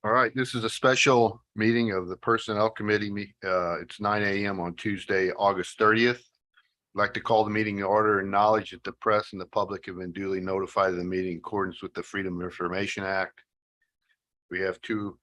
All right, this is a special meeting of the Personnel Committee. It's 9 a.m. on Tuesday, August 30th. I'd like to call the meeting to order and acknowledge that the press and the public have been duly notified of the meeting in accordance with the Freedom of Information Act. We have two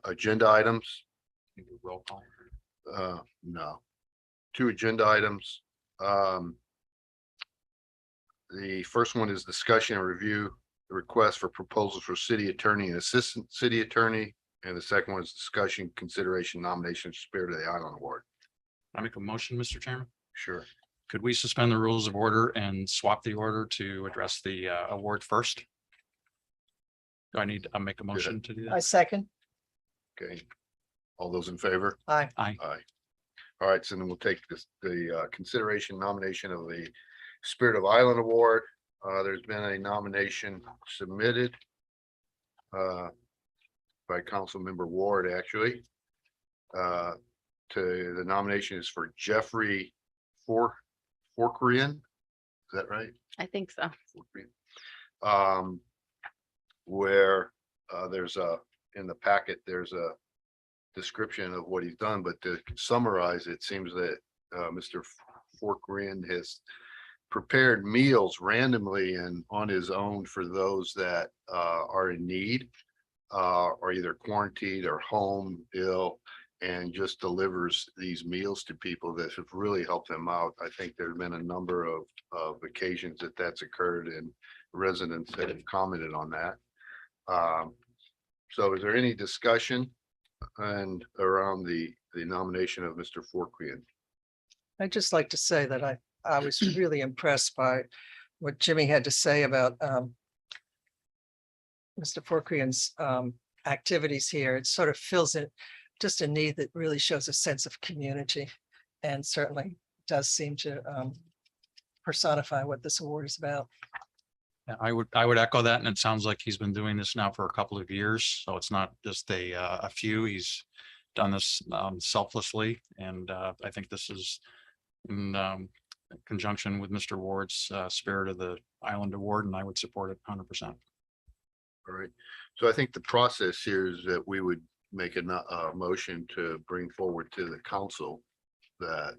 agenda items. Roll call. No. Two agenda items. The first one is discussion and review the request for proposals for city attorney and assistant city attorney. And the second one is discussion, consideration, nomination, Spirit of the Island Award. I make a motion, Mr. Chairman. Sure. Could we suspend the rules of order and swap the order to address the award first? Do I need to make a motion to do I that? second. Okay. All those in favor? Aye. Aye. Aye. All right, so then we'll take the consideration nomination of the Spirit of Island Award. There's been a nomination submitted by Councilmember Ward, actually. To the nomination is for Jeffrey Forkrian. Is that right? I think so. Where there's in the packet, there's a description of what he's done, but to summarize, it seems that Mr. Forkrian has prepared meals randomly and on his own for those that are in need, or either quarantined or home ill, and just delivers these meals to people that have really helped them out. I think there's been a number of occasions that that's occurred, and residents that have commented on that. So is there any discussion and around the nomination of Mr. Forkrian? I'd just like to say that I was really impressed by what Jimmy had to say about Mr. Forkrian's activities here. It sort of fills in just a need that really shows a sense of community, and certainly does seem to personify what this award is about. Yeah, I would echo that, and it sounds like he's been doing this now for a couple of years, so it's not just a few. He's done this selflessly, and I think this is in conjunction with Mr. Ward's Spirit of the Island Award, and I would support it 100%. All right, so I think the process here is that we would make a motion to bring forward to the council that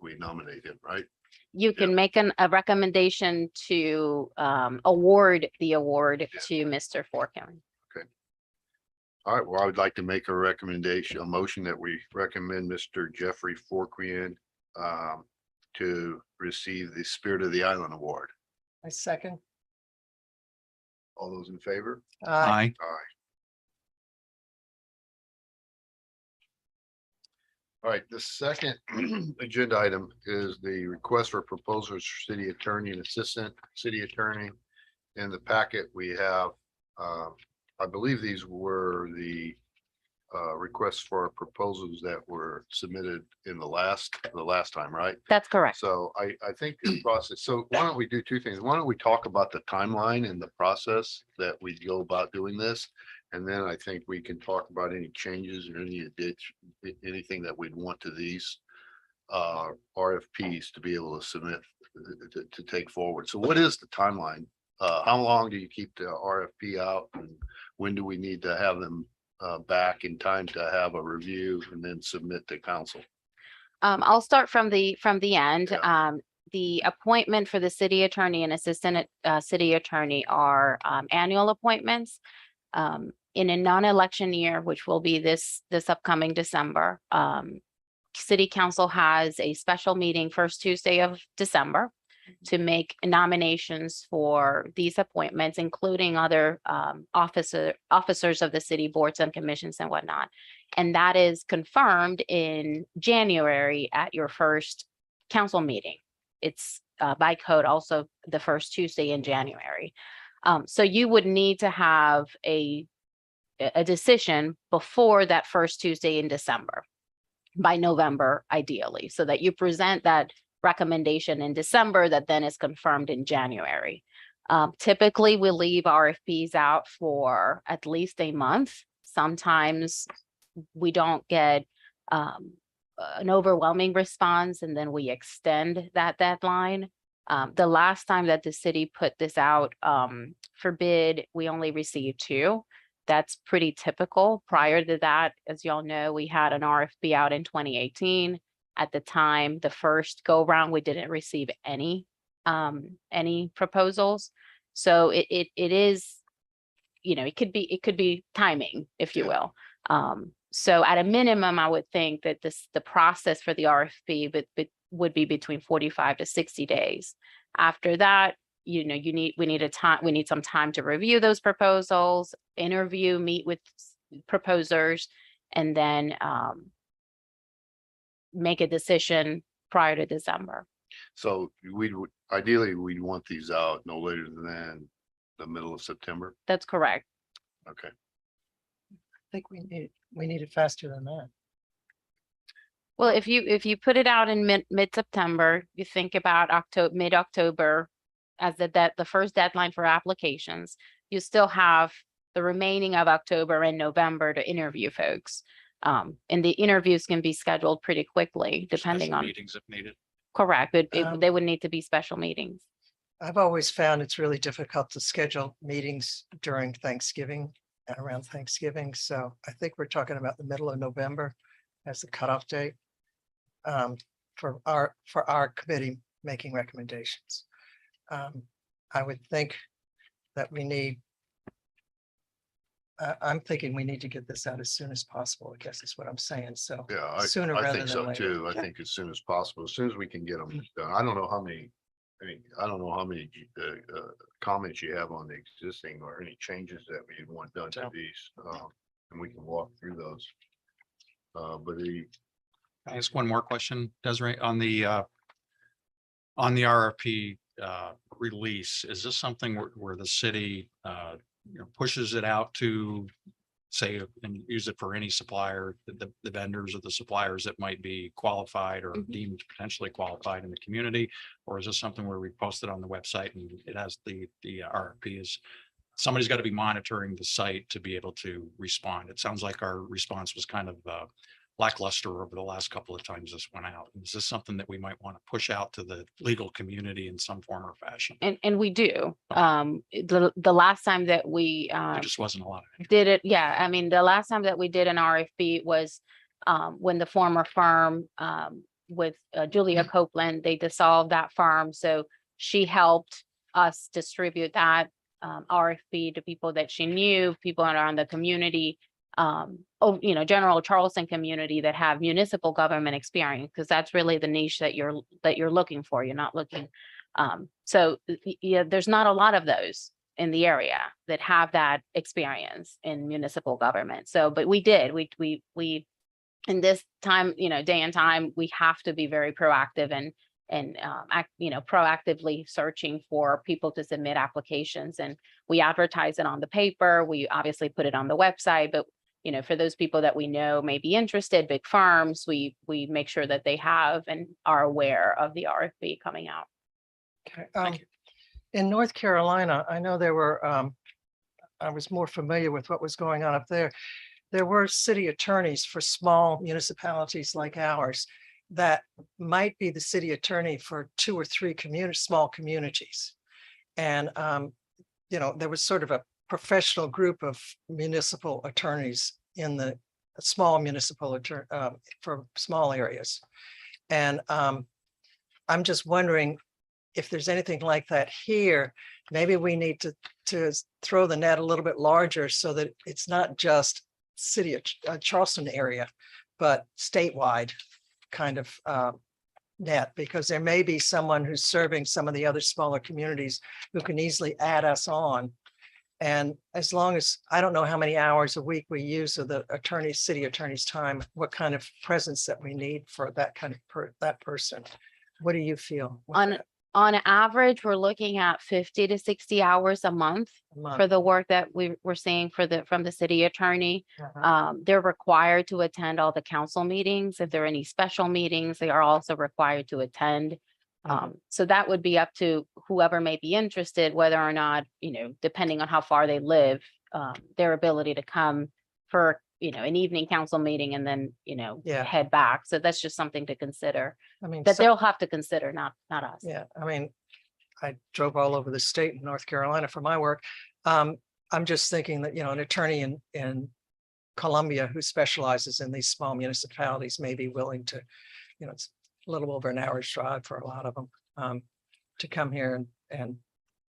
we nominate him, right? You can make a recommendation to award the award to Mr. Forkrian. All right, well, I would like to make a recommendation, a motion that we recommend Mr. Jeffrey Forkrian to receive the Spirit of the Island Award. I second. All those in favor? Aye. Aye. All right, the second agenda item is the request for proposals for city attorney and assistant city attorney. In the packet, we have, I believe these were the requests for proposals that were submitted in the last time, right? That's correct. So I think the process, so why don't we do two things? Why don't we talk about the timeline and the process that we go about doing this? And then I think we can talk about any changes or anything that we'd want to these RFPs to be able to submit to take forward. So what is the timeline? How long do you keep the RFP out, and when do we need to have them back in time to have a review and then submit to council? I'll start from the end. The appointment for the city attorney and assistant city attorney are annual appointments. In a non-election year, which will be this upcoming December, city council has a special meeting first Tuesday of December to make nominations for these appointments, including other officers of the city, boards and commissions and whatnot. And that is confirmed in January at your first council meeting. It's by code also the first Tuesday in January. So you would need to have a decision before that first Tuesday in December, by November, ideally, so that you present that recommendation in December that then is confirmed in January. Typically, we leave RFPs out for at least a month. Sometimes we don't get an overwhelming response and then we extend that deadline. The last time that the city put this out for bid, we only received 2. That's pretty typical. Prior to that, as y'all know, we had an RFP out in 2018. At the time, the first go round, we didn't receive any proposals. So it is, you know, it could be timing, if you will. So at a minimum, I would think that the process for the RFP would be between 45 to 60 days. After that, you know, we need some time to review those proposals, interview, meet with proposers, and then make a decision prior to December. So ideally, we'd want these out no later than the middle of September. That's correct. Okay. I think we need it faster than that. Well, if you put it out in mid-September, you think about mid-October as the first deadline for applications, you still have the remaining of October and November to interview folks. And the interviews can be scheduled pretty quickly, depending Special on, meetings if needed. correct, but Um, they would need to be special meetings. I've always found it's really difficult to schedule meetings during Thanksgiving and around Thanksgiving. So I think we're talking about the middle of November as the cutoff date for our committee making recommendations. I would think that I'm thinking we need to get this out as soon as possible, I guess is what I'm saying. So Yeah, sooner I rather think than so later. too. I think as soon as possible, as soon as we can get them done. I don't know how many, I don't know how many comments you have on the existing or any changes that we want done to Yeah. these. And we can walk through those. But Can I ask one more question, Desiree, on the RFP release? Is this something where the city pushes it out to say and use it for any supplier, the vendors or the suppliers that might be qualified or Mhm. deemed potentially qualified in the community? Or is this something where we post it on the website and it has the RFP is somebody's got to be monitoring the site to be able to respond? It sounds like our response was kind of lackluster over the last couple of times this went out. Is this something that we might want to push out to the legal community in some form or fashion? And we do. The last time that we There just wasn't a lot of interest. did it, yeah, I mean, the last time that we did an RFP was when the former firm with Julia Copeland, they dissolved that firm. So she helped us distribute that RFP to people that she knew, people around the community, general Charleston community that have municipal government experience, because that's really the niche that you're looking for. You're not looking. Yeah, there's not a lot of those in the area that have that experience in municipal government. So, but we did, we in this time, day and time, we have to be very proactive and proactively searching for people to submit applications. And we advertise it on the paper. We obviously put it on the website, but for those people that we know may be interested, big firms, we make sure that they have and are aware of the RFP coming out. Okay. Thank you. In North Carolina, I know there were, I was more familiar with what was going on up there. There were city attorneys for small municipalities like ours that might be the city attorney for 2 or 3 small communities. And, there was sort of a professional group of municipal attorneys in the small municipal for small areas. And I'm just wondering if there's anything like that here. Maybe we need to throw the net a little bit larger so that it's not just city of Charleston area, but statewide kind of net, because there may be someone who's serving some of the other smaller communities who can easily add us on. And as long as, I don't know how many hours a week we use of the city attorney's time, what kind of presence that we need for that kind of that person. What do you feel? with On average, we're looking at 50 to 60 hours a month that month? for the work that we're seeing from the city attorney. Uh-huh. They're required to attend all the council meetings. If there are any special meetings, they are also required to attend. So that would be up to whoever may be interested, whether or not, depending on how far they live, their ability to come for an evening council meeting and then, Yeah. head back. So that's just something to consider, I mean, that they'll have to consider, not us. yeah, I mean, I drove all over the state in North Carolina for my work. I'm just thinking that, an attorney in Columbia who specializes in these small municipalities may be willing to, it's a little over an hour's drive for a lot of them, to come here and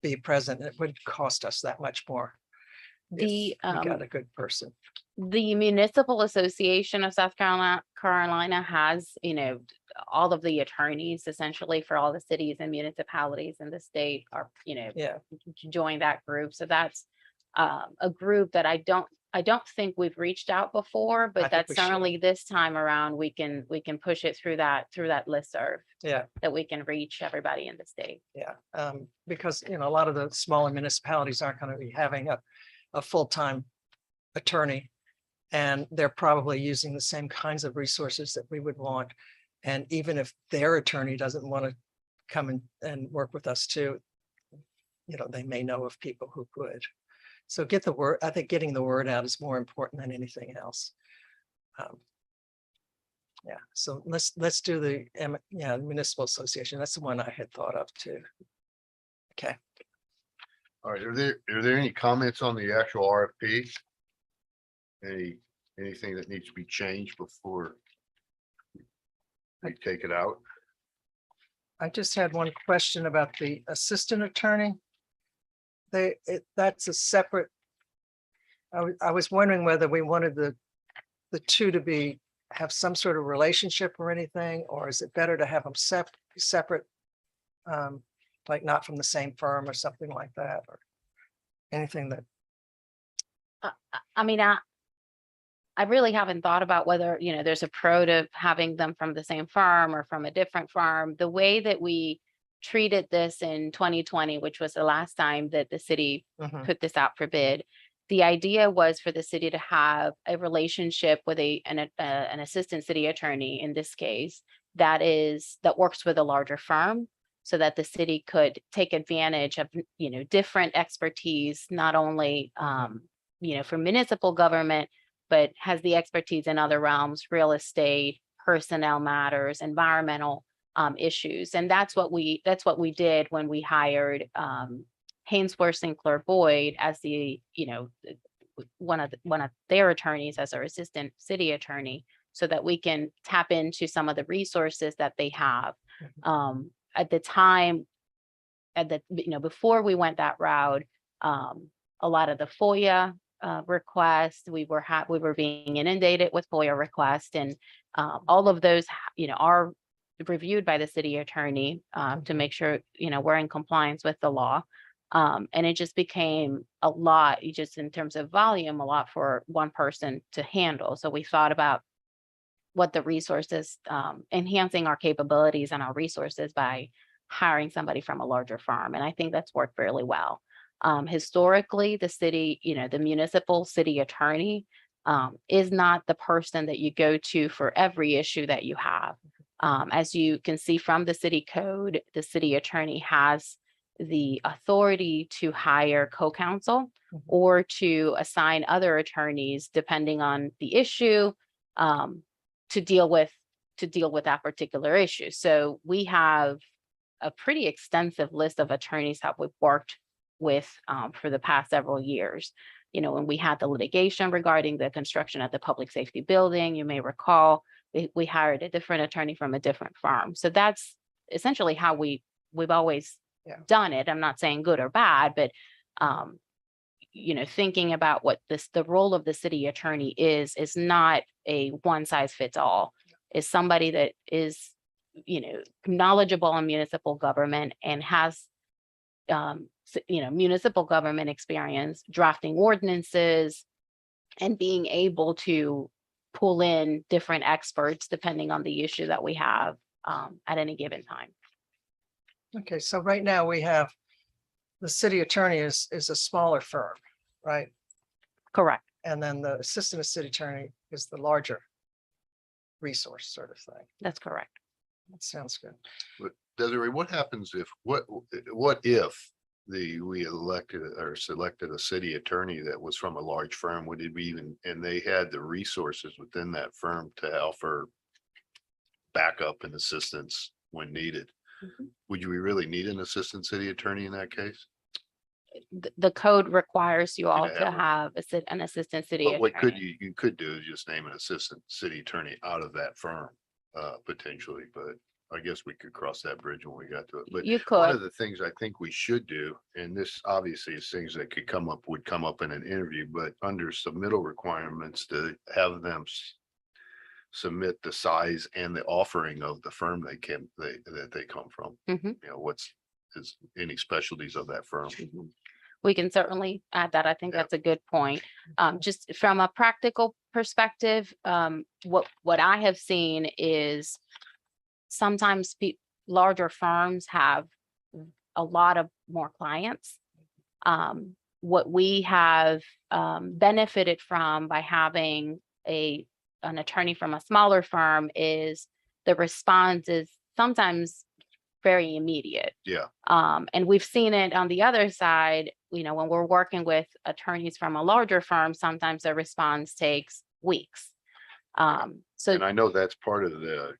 be present. It would cost us that much more. if The, we got a good person. The Municipal Association of South Carolina has, all of the attorneys essentially for all the cities and municipalities in the state are, Yeah, join that group. So that's a group that I don't think we've reached out before, I but think that's we should. certainly this time around, we can push it through that listserv yeah, that we can reach everybody in the state. yeah. Because, a lot of the smaller municipalities aren't going to be having a full-time attorney. And they're probably using the same kinds of resources that we would want. And even if their attorney doesn't want to come and work with us too, they may know of people who could. So get the word, I think getting the word out is more important than anything else. Yeah, so let's do the municipal association. That's the one I had thought of too. Okay, All right, are there any comments on the actual RFP? Anything that needs to be changed before we take it out? I just had one question about the assistant attorney. That's a separate. I was wondering whether we wanted the two to have some sort of relationship or anything, or is it better to have them separate? Like not from the same firm or something like that, or anything that, I mean, I really haven't thought about whether, there's a pro to having them from the same firm or from a different firm. The way that we treated this in 2020, which was the last time that the city Mhm. put this out for bid, the idea was for the city to have a relationship with an assistant city attorney in this case, that works with a larger firm, so that the city could take advantage of, different expertise, not only, for municipal government, but has the expertise in other realms, real estate, personnel matters, environmental issues. And that's what we did when we hired Hainsworth Sinclair Boyd as the, one of their attorneys as our assistant city attorney, so that we can tap into some of the resources that they have. At the time, before we went that route, a lot of the FOIA requests, we were being inundated with FOIA requests, and all of those, are reviewed by the city attorney to make sure, we're in compliance with the law. And it just became a lot, just in terms of volume, a lot for one person to handle. So we thought about what the resources, enhancing our capabilities and our resources by hiring somebody from a larger firm. And I think that's worked fairly well. Historically, the city, the municipal city attorney is not the person that you go to for every issue that you have. As you can see from the city code, the city attorney has the authority to hire co-counsel or to assign other attorneys depending on the issue, to deal with that particular issue. So we have a pretty extensive list of attorneys that we've worked with for the past several years. When we had the litigation regarding the construction of the public safety building, you may recall, we hired a different attorney from a different firm. So that's essentially how we've always done it. I'm not saying good or bad, but thinking about what the role of the city attorney is not a one size fits all. Is somebody that is, knowledgeable in municipal government and has, municipal government experience, drafting ordinances, and being able to pull in different experts depending on the issue that we have at any given time. Okay, so right now we have the city attorney is a smaller firm, right? Correct. And then the assistant city attorney is the larger resource sort of thing. That's correct. That sounds good. But Desiree, what happens if we elected or selected a city attorney that was from a large firm, would it be even, and they had the resources within that firm to offer backup and assistance when needed. Mhm. Would you really need an assistant city attorney in that case? The code requires you all Yeah, to well- have an assistant city But what could attorney. you could do is just name an assistant city attorney out of that firm, potentially, but I guess we could cross that bridge when we got to it. But You one could, of the things I think we should do, and this obviously is things that would come up in an interview, but under submittal requirements to have them submit the size and the offering of the firm that they come from. Mhm. You know, is any specialties of that firm. Mhm. We can certainly add that. I think Yeah. that's a good point. Just from a practical perspective, what I have seen is sometimes larger firms have a lot of more clients. What we have benefited from by having an attorney from a smaller firm is the response is sometimes very immediate. Yeah, And we've seen it on the other side, when we're working with attorneys from a larger firm, sometimes the response takes weeks. So and I know that's part of the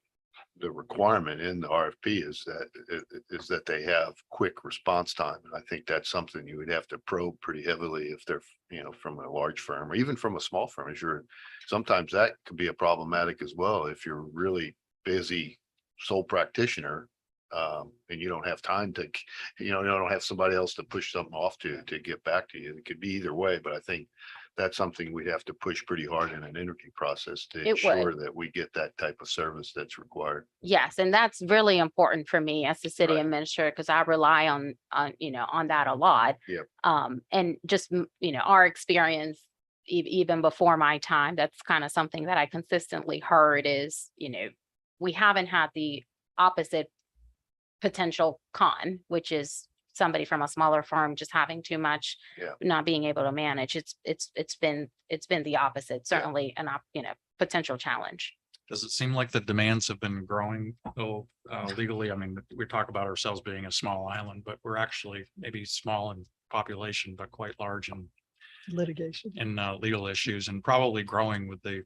requirement in the RFP is that they have quick response time. And I think that's something you would have to probe pretty heavily if they're, from a large firm or even from a small firm. Sometimes that could be a problematic as well. If you're really busy sole practitioner, and you don't have time to, you don't have somebody else to push something off to get back to you. It could be either way, but I think that's something we'd have to push pretty hard in an interview process to It would. ensure that we get that type of service that's required. yes, and that's really important for me as the city Right. administrator because I rely on that a lot. Yep. And just our experience even before my time, that's kind of something that I consistently heard is we haven't had the opposite potential con, which is somebody from a smaller firm just having too much, Yeah. not being able to manage. It's been the opposite, certainly potential challenge. Does it seem like the demands have been growing though, legally? I mean, we talk about ourselves being a small island, but we're actually maybe small in population, but quite large Litigation. in legal issues and probably growing with the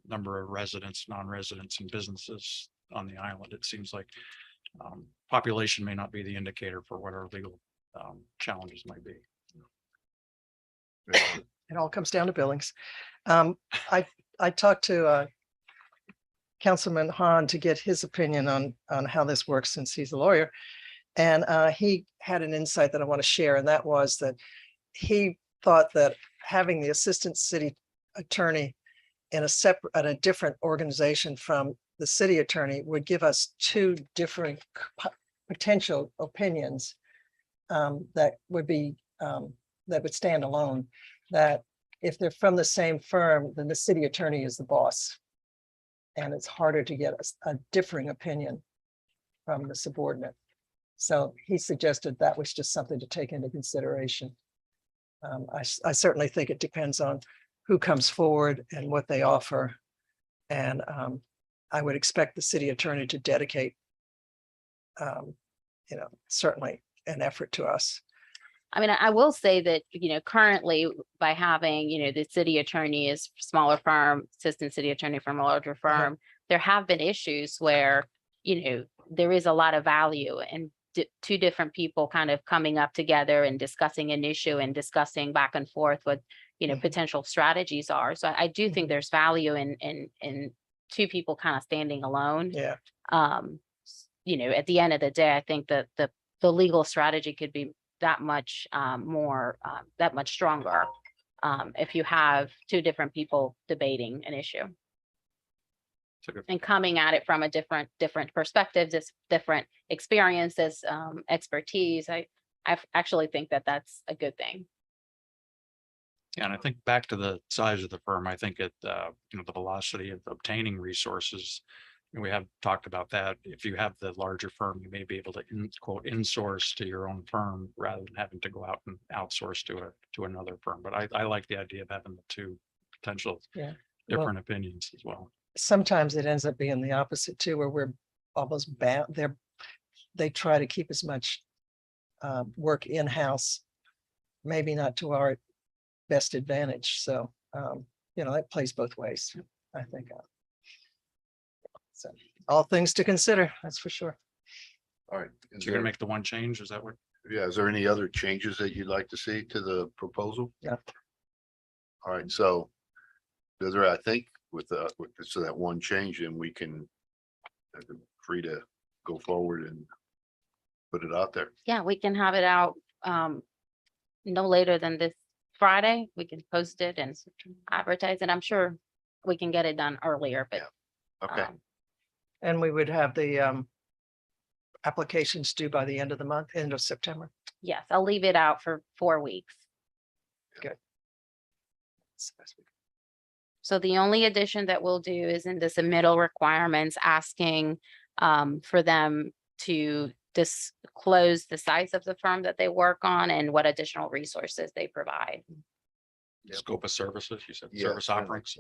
number of residents, non-residents and businesses on the island. It seems like population may not be the indicator for what our legal challenges might be. It all comes down to Billings. I talked to Councilman Hahn to get his opinion on how this works since he's a lawyer. And he had an insight that I want to share, and that was that he thought that having the assistant city attorney in a different organization from the city attorney would give us two different potential opinions that would stand alone. That if they're from the same firm, then the city attorney is the boss. And it's harder to get a differing opinion from the subordinate. So he suggested that was just something to take into consideration. I certainly think it depends on who comes forward and what they offer. And I would expect the city attorney to dedicate, certainly an effort to us. I mean, I will say that, currently by having, the city attorney is smaller firm, assistant city attorney from a larger firm, there have been issues where, there is a lot of value in two different people kind of coming up together and discussing an issue and discussing back and forth what, potential strategies are. So I do think there's value in two people kind of standing alone. Yeah. At the end of the day, I think that the legal strategy could be that much that much stronger if you have two different people debating an issue and coming at it from a different perspectives, different experiences, expertise. I actually think that that's a good thing. Yeah, and I think back to the size of the firm, I think the velocity of obtaining resources. We have talked about that. If you have the larger firm, you may be able to insource to your own firm rather than having to go out and outsource to another firm. But I like the idea of having the two potential different opinions as well. Sometimes it ends up being the opposite too, where we're almost bound. They try to keep as much work in-house, maybe not to our best advantage. So, that plays both ways, I think. So all things to consider, that's for sure. All right. So you're gonna make the one change, is that what? Yeah, is there any other changes that you'd like to see to the proposal? Yeah. All right, so Desiree, I think with so that one change, and we can free to go forward and put it out there. Yeah, we can have it out no later than this Friday. We can post it and advertise it. I'm sure we can get it done earlier, but Okay, And we would have the applications due by the end of the month, end of September. yes, I'll leave it out for 4 weeks. So the only addition that we'll do is in the submittal requirements, asking for them to disclose the size of the firm that they work on and what additional resources they provide. Yep. Scope of services, you said, Yeah, service yeah. offerings.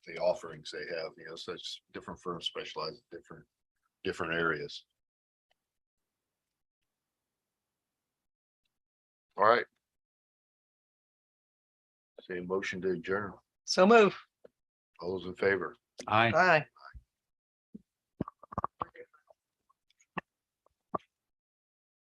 the offerings they have, such different firms specialize in different areas. All right. Say motion to adjourn. So move. All those in favor? Aye. Aye.